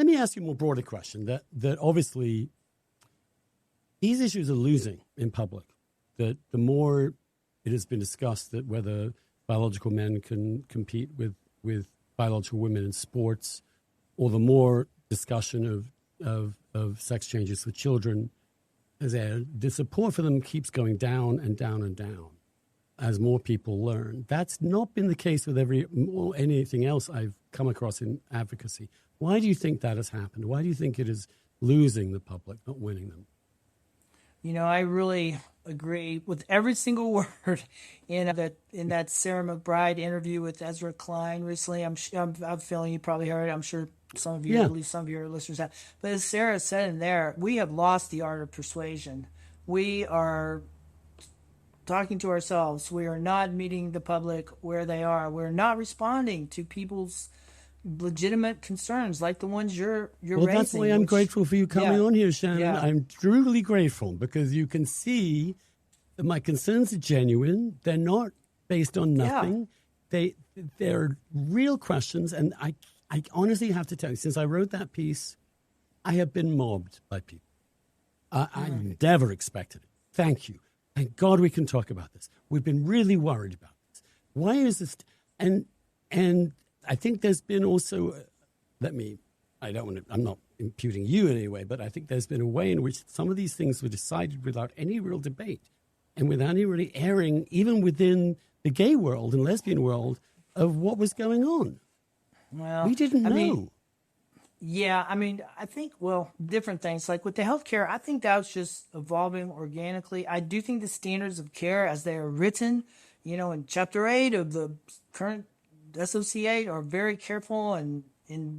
let me ask you a more broader question that obviously these issues are losing in public, that the more it has been discussed that whether biological men can compete with biological women in sports, or the more discussion of sex changes for children, the support for them keeps going down and down and down as more people learn. That's not been the case with anything else I've come across in advocacy. Why do you think that has happened? Why do you think it is losing the public, not winning them? You know, I really agree with every single word in that Sarah McBride interview with Ezra Klein recently. I'm feeling you probably heard it. I'm sure some of you, at least some of your listeners have. But as Sarah said in there, we have lost the art of persuasion. We are talking to ourselves. We are not meeting the public where they are. We're not responding to people's legitimate concerns like the ones you're raising. That's why I'm grateful for you coming on here, Shannon. Yeah. I'm truly grateful because you can see that my concerns are genuine. They're not based on nothing. Yeah. They're real questions, and I honestly have to tell you, since I wrote that piece, I have been mobbed by people. I never expected it. Thank you. Thank God we can talk about this. We've been really worried about this. Why is this? And I think there's been also, I'm not imputing you in any way, but I think there's been a way in which some of these things were decided without any real debate and without any really airing, even within the gay world and lesbian world, of what was going on. Well, we didn't know. I think, different things. Like with the healthcare, I think that was just evolving organically. I do think the standards of care as they are written, in Chapter 8 of the current SOC8 are very careful and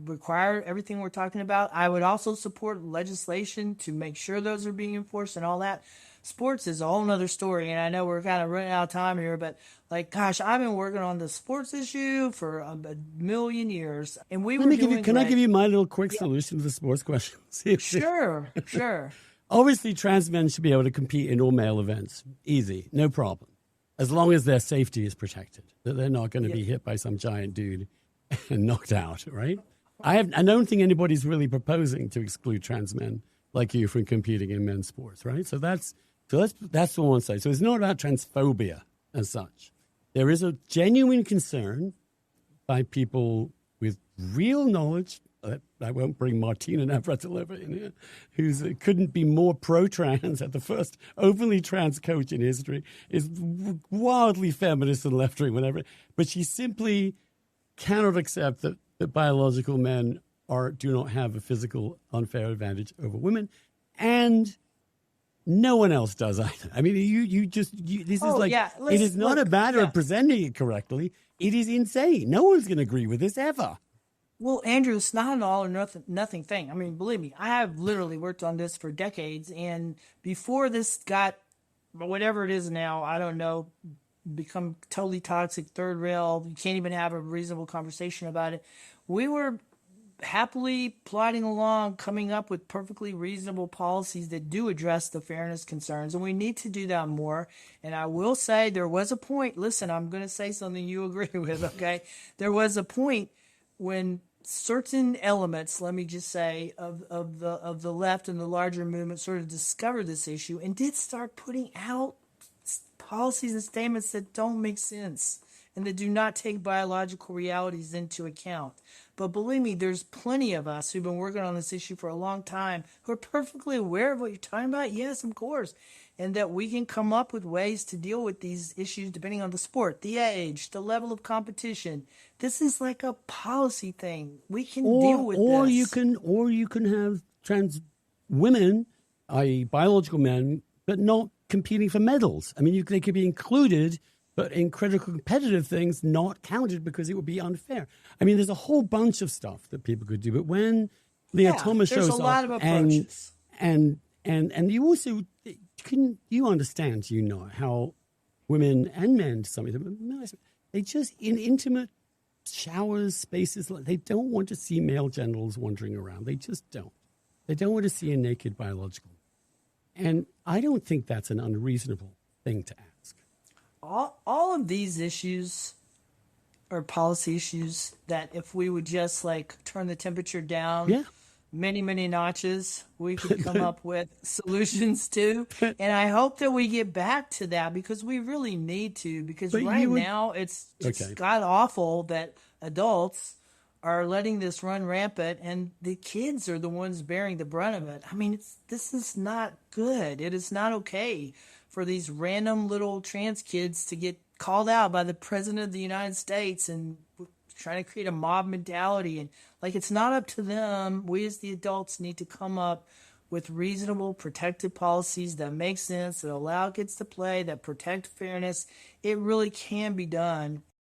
require everything we're talking about. I would also support legislation to make sure those are being enforced and all that. Sports is a whole nother story, and I know we're kind of running out of time here, but I've been working on the sports issue for a million years, and Can I give you my little quick solution to the sports question? Sure. Obviously, trans men should be able to compete in all male events. Easy, no problem. As long as their safety is protected, that they're not going to be hit by some giant dude and knocked out, right? I don't think anybody's really proposing to exclude trans men like you from competing in men's sports, right? So that's the one side. So it's not about transphobia as such. There is a genuine concern by people with real knowledge. I won't bring Martina Navratilova in here, who couldn't be more pro-trans at the first openly trans coach in history, is wildly feminist and left-wing, whatever. But she simply cannot accept that biological men do not have a physical unfair advantage over women, and no one else does either. I mean, it is not a matter of presenting it correctly. It is insane. No one's going to agree with this ever. Well, Andrew, it's not an all or nothing thing. I mean, believe me, I have literally worked on this for decades. And before this got, whatever it is now, I don't know, become totally toxic, third rail, you can't even have a reasonable conversation about it. We were happily plodding along, coming up with perfectly reasonable policies that do address the fairness concerns. And we need to do that more. And I will say there was a point, listen, I'm going to say something you agree with, okay? There was a point when certain elements, let me just say, of the left and the larger movement sort of discovered this issue and did start putting out policies and statements that don't make sense and that do not take biological realities into account. But believe me, there's plenty of us who've been working on this issue for a long time who are perfectly aware of what you're talking about. Yes, of course. And that we can come up with ways to deal with these issues depending on the sport, the age, the level of competition. This is like a policy thing. We can deal with this. Or you can have trans women, i.e. biological men, but not competing for medals. I mean, they could be included, but in critical competitive things, not counted because it would be unfair. I mean, there's a whole bunch of stuff that people could do. But when Leah Thomas shows up, there's a lot of approaches. And you also, you understand, how women and men, to some extent, they just, in intimate showers, spaces, they don't want to see male genitals wandering around. They just don't. They don't want to see a naked biological. And I don't think that's an unreasonable thing to ask. All of these issues are policy issues that if we would just turn the temperature down many, many notches we could come up with solutions to. And I hope that we get back to that because we really need to, because But right you would, now it's okay. just god awful that adults are letting this run rampant and the kids are the ones bearing the brunt of it. I mean, this is not good. It is not okay for these random little trans kids to get called out by the president of the United States and trying to create a mob mentality. And like, it's not up to them. We as the adults need to come up with reasonable protective policies that make sense, that allow kids to play, that protect fairness. It really can be done.